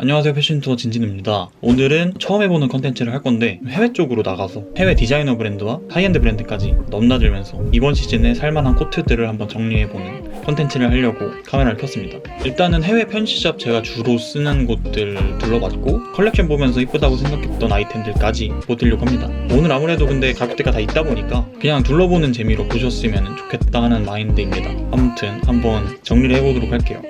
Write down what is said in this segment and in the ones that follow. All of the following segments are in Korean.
안녕하세요, 패션투어 진진입니다. 오늘은 처음 해보는 컨텐츠를 할 건데 해외 쪽으로 나가서 해외 디자이너 브랜드와 하이엔드 브랜드까지 넘나들면서 이번 시즌에 살만한 코트들을 한번 정리해보는 컨텐츠를 하려고 카메라를 켰습니다. 일단은 해외 편시샵 제가 주로 쓰는 곳들 둘러봤고 컬렉션 보면서 이쁘다고 생각했던 아이템들까지 보여드리려고 합니다. 오늘 아무래도 근데 가격대가 다 있다 보니까 그냥 둘러보는 재미로 보셨으면 좋겠다 하는 마인드입니다. 아무튼 한번 정리를 해보도록 할게요.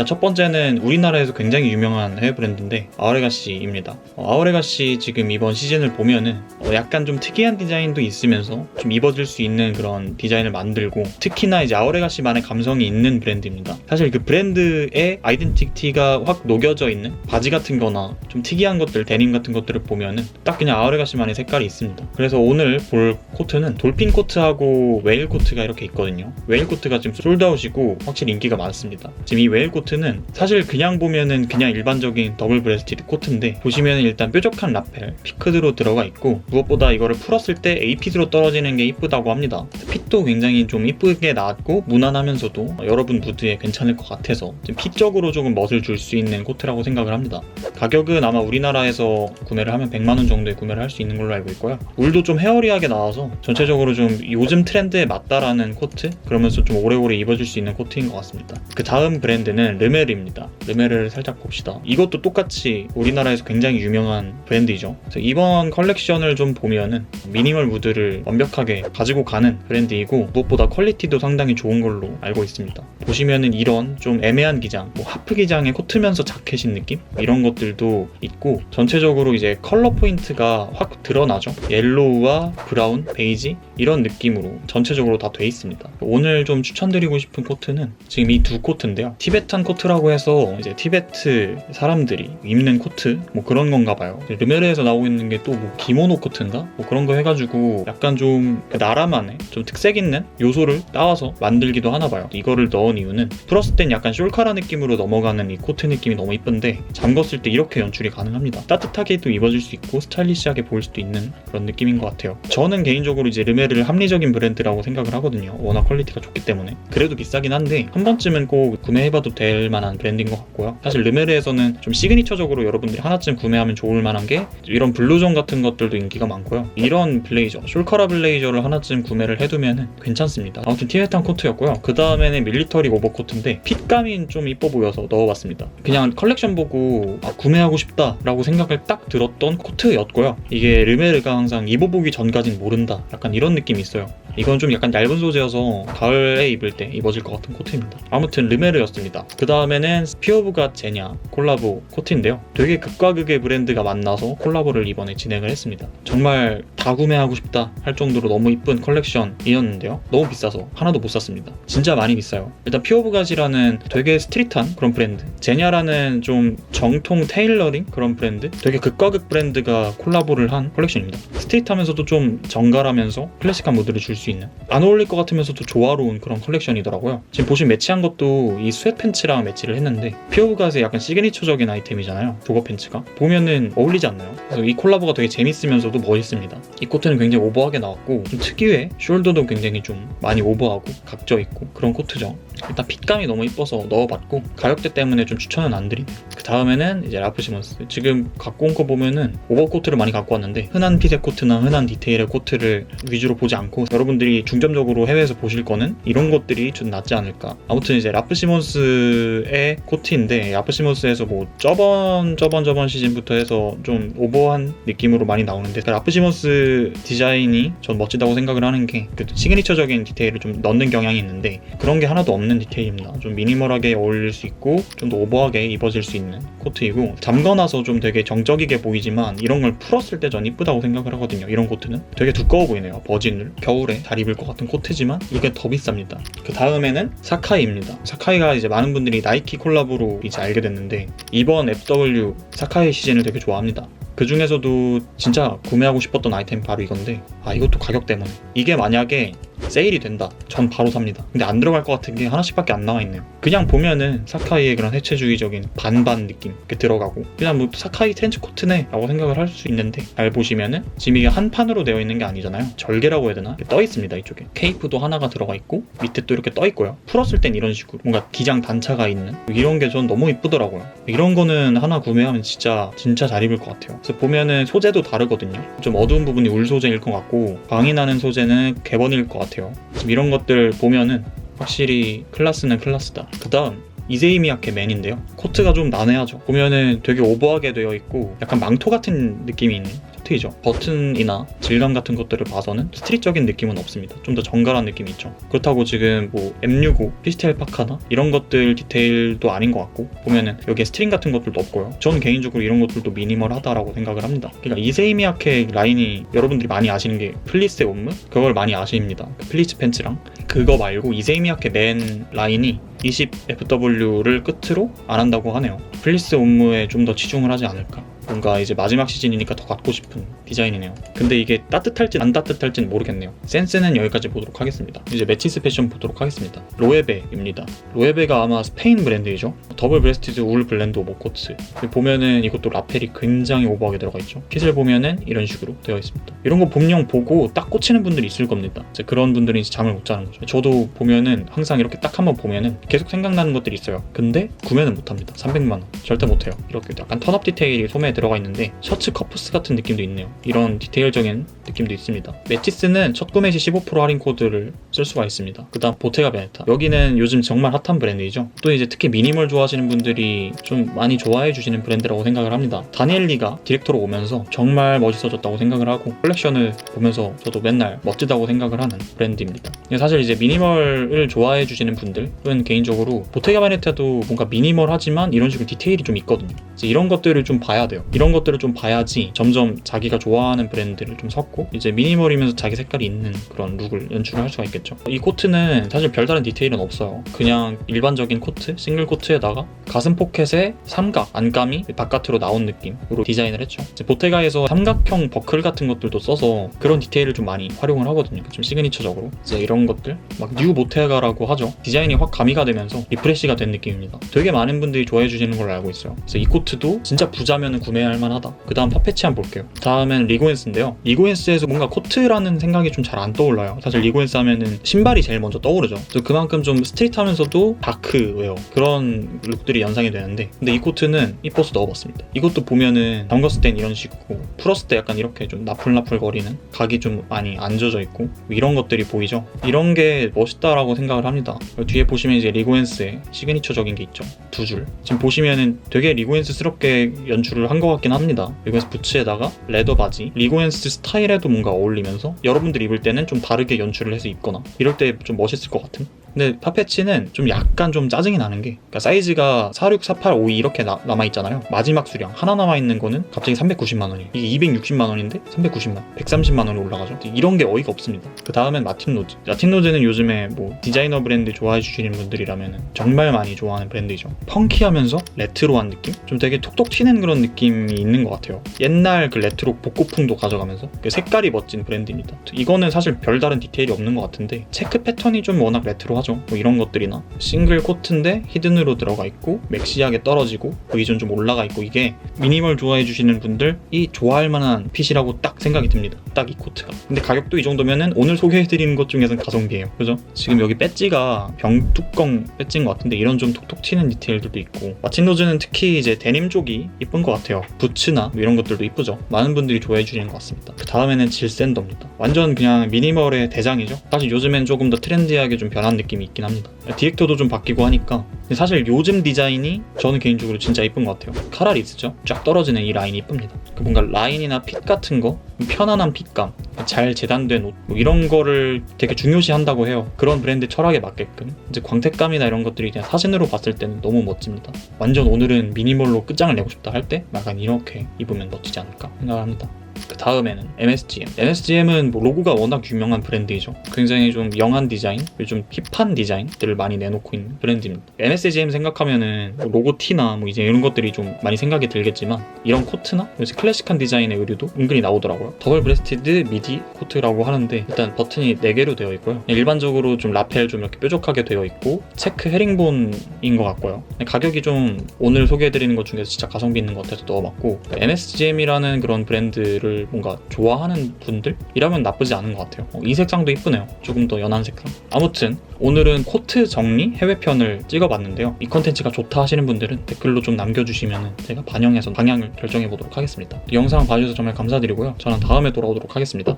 첫 번째는 우리나라에서 굉장히 유명한 해외 브랜드인데 아우레가시입니다. 아우레가시 지금 이번 시즌을 보면은 약간 좀 특이한 디자인도 있으면서 좀 입어줄 수 있는 그런 디자인을 만들고, 특히나 이제 아우레가시만의 감성이 있는 브랜드입니다. 사실 그 브랜드의 아이덴티티가 확 녹여져 있는 바지 같은 거나 좀 특이한 것들, 데님 같은 것들을 보면은 딱 그냥 아우레가시만의 색깔이 있습니다. 그래서 오늘 볼 코트는 돌핀 코트하고 웨일 코트가 이렇게 있거든요. 웨일 코트가 지금 솔드아웃이고 확실히 인기가 많습니다. 지금 이 웨일 코트는 사실 그냥 보면은 그냥 일반적인 더블 브레스티드 코트인데, 보시면은 일단 뾰족한 라펠, 피크드로 들어가 있고, 무엇보다 이거를 풀었을 때 에이핏으로 떨어지는 게 이쁘다고 합니다. 핏도 굉장히 좀 이쁘게 나왔고 무난하면서도 여러분 무드에 괜찮을 것 같아서 핏적으로 조금 멋을 줄 수 있는 코트라고 생각을 합니다. 가격은 아마 우리나라에서 구매를 하면 100만원 정도에 구매를 할 수 있는 걸로 알고 있고요. 울도 좀 헤어리하게 나와서 전체적으로 좀 요즘 트렌드에 맞다라는 코트? 그러면서 좀 오래오래 입어줄 수 있는 코트인 것 같습니다. 그 다음 브랜드는 르메르입니다. 르메르를 살짝 봅시다. 이것도 똑같이 우리나라에서 굉장히 유명한 브랜드이죠. 그래서 이번 컬렉션을 좀 보면은 미니멀 무드를 완벽하게 가지고 가는 브랜드이고, 무엇보다 퀄리티도 상당히 좋은 걸로 알고 있습니다. 보시면은 이런 좀 애매한 기장, 하프 기장에 코트면서 자켓인 느낌? 이런 것들도 있고, 전체적으로 이제 컬러 포인트가 확 드러나죠. 옐로우와 브라운, 베이지 이런 느낌으로 전체적으로 다 돼 있습니다. 오늘 좀 추천드리고 싶은 코트는 지금 이 두 코트인데요. 티베탄 코트라고 해서 이제 티베트 사람들이 입는 코트 그런 건가 봐요. 르메르에서 나오고 있는 게 또 기모노 코트인가? 그런 거 해가지고 약간 좀 나라만의 좀 특색 있는 요소를 따와서 만들기도 하나 봐요. 이거를 넣은 이유는 풀었을 땐 약간 숄카라 느낌으로 넘어가는 이 코트 느낌이 너무 이쁜데, 잠궜을 때 이렇게 연출이 가능합니다. 따뜻하게도 입어줄 수 있고 스타일리시하게 보일 수도 있는 그런 느낌인 것 같아요. 저는 개인적으로 이제 르메르를 합리적인 브랜드라고 생각을 하거든요. 워낙 퀄리티가 좋기 때문에. 그래도 비싸긴 한데 한 번쯤은 꼭 구매해봐도 될 만한 브랜드인 것 같고요. 사실 르메르에서는 좀 시그니처적으로 여러분들이 하나쯤 구매하면 좋을 만한 게 이런 블루존 같은 것들도 인기가 많고요. 이런 블레이저, 숄카라 블레이저를 하나쯤 구매를 해두면 괜찮습니다. 아무튼 티베탄 코트였고요. 그 다음에는 밀리터리 오버코트인데 핏감이 좀 이뻐 보여서 넣어봤습니다. 그냥 컬렉션 보고 구매하고 싶다라고 생각을 딱 들었던 코트였고요. 이게 르메르가 항상 입어보기 전까진 모른다, 약간 이런 느낌이 있어요. 이건 좀 약간 얇은 소재여서 가을에 입을 때 입어질 것 같은 코트입니다. 아무튼 르메르였습니다. 그 다음에는 피어브가 제냐 콜라보 코트인데요. 되게 극과 극의 브랜드가 만나서 콜라보를 이번에 진행을 했습니다. 정말 다 구매하고 싶다 할 정도로 너무 이쁜 컬렉션이었는데요. 너무 비싸서 하나도 못 샀습니다. 진짜 많이 비싸요. 일단 피어브가지라는 되게 스트릿한 그런 브랜드, 제냐라는 좀 정통 테일러링 그런 브랜드, 되게 극과 극 브랜드가 콜라보를 한 컬렉션입니다. 스트릿하면서도 좀 정갈하면서 클래식한 무드를 줄 수 있는, 안 어울릴 것 같으면서도 조화로운 그런 컬렉션이더라고요. 지금 보시면 매치한 것도 이 스웨트 팬츠랑 매치를 했는데, 피어브갓의 약간 시그니처적인 아이템이잖아요. 조거 팬츠가 보면은 어울리지 않나요? 그래서 이 콜라보가 되게 재밌으면서도 멋있습니다. 이 코트는 굉장히 오버하게 나왔고, 좀 특유의 숄더도 굉장히 좀 많이 오버하고 각져 있고 그런 코트죠. 일단 핏감이 너무 이뻐서 넣어봤고, 가격대 때문에 좀 추천은 안 드리네요. 그 다음에는 이제 라프 시몬스. 지금 갖고 온 거 보면은 오버코트를 많이 갖고 왔는데, 흔한 핏의 코트나 흔한 디테일의 코트를 위주로 보지 않고 여러분들이 중점적으로 해외에서 보실 거는 이런 것들이 좀 낫지 않을까. 아무튼 이제 라프 시몬스의 코트인데, 라프 시몬스에서 저번 시즌부터 해서 좀 오버한 느낌으로 많이 나오는데, 라프 시몬스 디자인이 전 멋지다고 생각을 하는 게 시그니처적인 디테일을 좀 넣는 경향이 있는데, 그런 게 하나도 없는 디테일입니다. 좀 미니멀하게 어울릴 수 있고 좀 더 오버하게 입어질 수 있는 코트이고, 잠궈놔서 좀 되게 정적이게 보이지만 이런 걸 풀었을 때 전 이쁘다고 생각을 하거든요. 이런 코트는 되게 두꺼워 보이네요. 버진을 겨울에 잘 입을 것 같은 코트지만 이게 더 비쌉니다. 그 다음에는 사카이입니다. 사카이가 이제 많은 분들이 나이키 콜라보로 이제 알게 됐는데, 이번 FW 사카이 시즌을 되게 좋아합니다. 그 중에서도 진짜 구매하고 싶었던 아이템이 바로 이건데, 이것도 가격 때문에. 이게 만약에 세일이 된다. 전 바로 삽니다. 근데 안 들어갈 것 같은 게 하나씩밖에 안 나와 있네요. 그냥 보면은 사카이의 그런 해체주의적인 반반 느낌 이렇게 들어가고, 그냥 뭐 사카이 트렌치 코트네 라고 생각을 할 수 있는데, 잘 보시면은 지금 이게 한 판으로 되어 있는 게 아니잖아요. 절개라고 해야 되나? 떠 있습니다. 이쪽에 케이프도 하나가 들어가 있고 밑에 또 이렇게 떠 있고요. 풀었을 땐 이런 식으로 뭔가 기장 단차가 있는 이런 게 전 너무 이쁘더라고요. 이런 거는 하나 구매하면 진짜 잘 입을 것 같아요. 그래서 보면은 소재도 다르거든요. 좀 어두운 부분이 울 소재일 것 같고 광이 나는 소재는 개번일 것 같아요. 이런 것들 보면은 확실히 클래스는 클래스다. 그 다음 이세이미야케 맨인데요. 코트가 좀 난해하죠. 보면은 되게 오버하게 되어 있고 약간 망토 같은 느낌이 있는 코트이죠. 버튼이나 질감 같은 것들을 봐서는 스트릿적인 느낌은 없습니다. 좀 더 정갈한 느낌이 있죠. 그렇다고 지금 뭐 M65, 피스텔 파카나 이런 것들 디테일도 아닌 것 같고, 보면은 여기에 스트링 같은 것들도 없고요. 전 개인적으로 이런 것들도 미니멀하다라고 생각을 합니다. 그러니까 이세이미야케 라인이 여러분들이 많이 아시는 게 플리스의 옴무? 그걸 많이 아십니다. 플리츠 팬츠랑. 그거 말고 이세이미야케 맨 라인이 20FW를 끝으로 안 한다고 하네요. 플리스 옴무에 좀 더 치중을 하지 않을까. 뭔가 이제 마지막 시즌이니까 더 갖고 싶은 디자인이네요. 근데 이게 따뜻할지 안 따뜻할지는 모르겠네요. 센스는 여기까지 보도록 하겠습니다. 이제 매치스 패션 보도록 하겠습니다. 로에베입니다. 로에베가 아마 스페인 브랜드이죠. 더블 브레스티드 울 블렌드 오버코트. 보면은 이것도 라펠이 굉장히 오버하게 들어가 있죠. 핏을 보면은 이런 식으로 되어 있습니다. 이런 거 봄용 보고 딱 꽂히는 분들이 있을 겁니다. 이제 그런 분들은 이제 잠을 못 자는 거죠. 저도 보면은 항상 이렇게 딱 한번 보면은 계속 생각나는 것들이 있어요. 근데 구매는 못 합니다. 300만 원. 절대 못 해요. 이렇게 약간 턴업 디테일이 소매에 들어가 있는데 셔츠 커프스 같은 느낌도 있네요. 이런 디테일적인 느낌도 있습니다. 매치스는 첫 구매 시 15% 할인 코드를 쓸 수가 있습니다. 그 다음 보테가 베네타. 여기는 요즘 정말 핫한 브랜드이죠. 또 이제 특히 미니멀 좋아하시는 분들이 좀 많이 좋아해 주시는 브랜드라고 생각을 합니다. 다니엘리가 디렉터로 오면서 정말 멋있어졌다고 생각을 하고, 컬렉션을 보면서 저도 맨날 멋지다고 생각을 하는 브랜드입니다. 사실 이제 미니멀을 좋아해 주시는 분들은 개인적으로 보테가 베네타도 뭔가 미니멀하지만 이런 식으로 디테일이 좀 있거든요. 이제 이런 것들을 좀 봐야 돼요. 이런 것들을 좀 봐야지 점점 자기가 좋아하는 브랜드를 좀 섞고 이제 미니멀이면서 자기 색깔이 있는 그런 룩을 연출을 할 수가 있겠죠. 이 코트는 사실 별다른 디테일은 없어요. 그냥 일반적인 코트, 싱글 코트에다가 가슴 포켓에 삼각 안감이 바깥으로 나온 느낌으로 디자인을 했죠. 이제 보테가에서 삼각형 버클 같은 것들도 써서 그런 디테일을 좀 많이 활용을 하거든요. 좀 시그니처적으로. 이제 이런 것들 막 뉴 보테가라고 하죠. 디자인이 확 가미가 되면서 리프레시가 된 느낌입니다. 되게 많은 분들이 좋아해 주시는 걸로 알고 있어요. 그래서 이 코트도 진짜 부자면 구매할 만하다. 그 다음 파페치 한번 볼게요. 다음엔 리고엔스인데요. 리고엔스에서 뭔가 코트라는 생각이 좀 잘 안 떠올라요. 사실 리고엔스 하면은 신발이 제일 먼저 떠오르죠. 그만큼 좀 스트릿하면서도 다크웨어 그런 룩들이 연상이 되는데, 근데 이 코트는 이뻐서 넣어봤습니다. 이것도 보면은 담갔을 땐 이런 식이고 풀었을 때 약간 이렇게 좀 나풀나풀 거리는 각이 좀 많이 안 젖어 있고 이런 것들이 보이죠. 이런 게 멋있다라고 생각을 합니다. 뒤에 보시면 이제 리고엔스의 시그니처적인 게 있죠. 두 줄. 지금 보시면은 되게 리고엔스스럽게 연출을 한 것 같긴 합니다. 리고엔스 부츠에다가 레더 바지, 리고엔스 스타일에도 뭔가 어울리면서 여러분들이 입을 때는 좀 다르게 연출을 해서 입거나 이럴 때 좀 멋있을 것 같은. 근데 파페치는 좀 약간 좀 짜증이 나는 게, 그러니까 사이즈가 46, 48, 52 이렇게 남아있잖아요. 마지막 수량 하나 남아있는 거는 갑자기 390만 원이에요. 이게 260만 원인데 390만, 130만 원이 올라가죠. 이런 게 어이가 없습니다. 그 다음엔 마틴 로즈. 마틴 로즈는 요즘에 뭐 디자이너 브랜드 좋아해 주시는 분들이라면 정말 많이 좋아하는 브랜드이죠. 펑키하면서 레트로한 느낌? 좀 되게 톡톡 튀는 그런 느낌이 있는 것 같아요. 옛날 그 레트로 복고풍도 가져가면서 그 색깔이 멋진 브랜드입니다. 이거는 사실 별다른 디테일이 없는 것 같은데 체크 패턴이 좀 워낙 레트로 하죠. 뭐 이런 것들이나 싱글 코트인데 히든으로 들어가 있고 맥시하게 떨어지고 V존 좀 올라가 있고, 이게 미니멀 좋아해 주시는 분들이 좋아할 만한 핏이라고 딱 생각이 듭니다. 딱 이 코트가. 근데 가격도 이 정도면은 오늘 소개해드리는 것 중에서는 가성비예요. 그죠? 지금 여기 배지가 병뚜껑 배지인 것 같은데 이런 좀 톡톡 튀는 디테일들도 있고, 마틴 로즈는 특히 이제 데님 쪽이 이쁜 것 같아요. 부츠나 뭐 이런 것들도 이쁘죠. 많은 분들이 좋아해 주시는 것 같습니다. 그 다음에는 질샌더입니다. 완전 그냥 미니멀의 대장이죠. 사실 요즘엔 조금 더 트렌디하게 좀 변한 느낌이 있긴 합니다. 디렉터도 좀 바뀌고 하니까. 근데 사실 요즘 디자인이 저는 개인적으로 진짜 이쁜 것 같아요. 카라리 있었죠? 쫙 떨어지는 이 라인이 이쁩니다. 뭔가 라인이나 핏 같은 거, 편안한 핏감, 잘 재단된 옷, 뭐 이런 거를 되게 중요시 한다고 해요. 그런 브랜드 철학에 맞게끔. 이제 광택감이나 이런 것들이 그냥 사진으로 봤을 때는 너무 멋집니다. 완전 오늘은 미니멀로 끝장을 내고 싶다 할 때 약간 이렇게 입으면 멋지지 않을까 생각을 합니다. 그 다음에는 MSGM. MSGM은 뭐 로고가 워낙 유명한 브랜드이죠. 굉장히 좀 영한 디자인, 좀 힙한 디자인들을 많이 내놓고 있는 브랜드입니다. MSGM 생각하면은 뭐 로고 티나 뭐 이제 이런 것들이 좀 많이 생각이 들겠지만 이런 코트나 요새 클래식한 디자인의 의류도 은근히 나오더라고요. 더블 브레스티드 미디 코트라고 하는데 일단 버튼이 4개로 되어 있고요. 일반적으로 좀 라펠 좀 이렇게 뾰족하게 되어 있고 체크 헤링본인 것 같고요. 가격이 좀 오늘 소개해드리는 것 중에서 진짜 가성비 있는 것 같아서 넣어봤고, MSGM이라는 그런 브랜드를 뭔가 좋아하는 분들이라면 나쁘지 않은 것 같아요. 이 색상도 이쁘네요. 조금 더 연한 색상. 아무튼 오늘은 코트 정리 해외편을 찍어봤는데요. 이 컨텐츠가 좋다 하시는 분들은 댓글로 좀 남겨주시면 제가 반영해서 방향을 결정해보도록 하겠습니다. 영상 봐주셔서 정말 감사드리고요. 저는 다음에 돌아오도록 하겠습니다.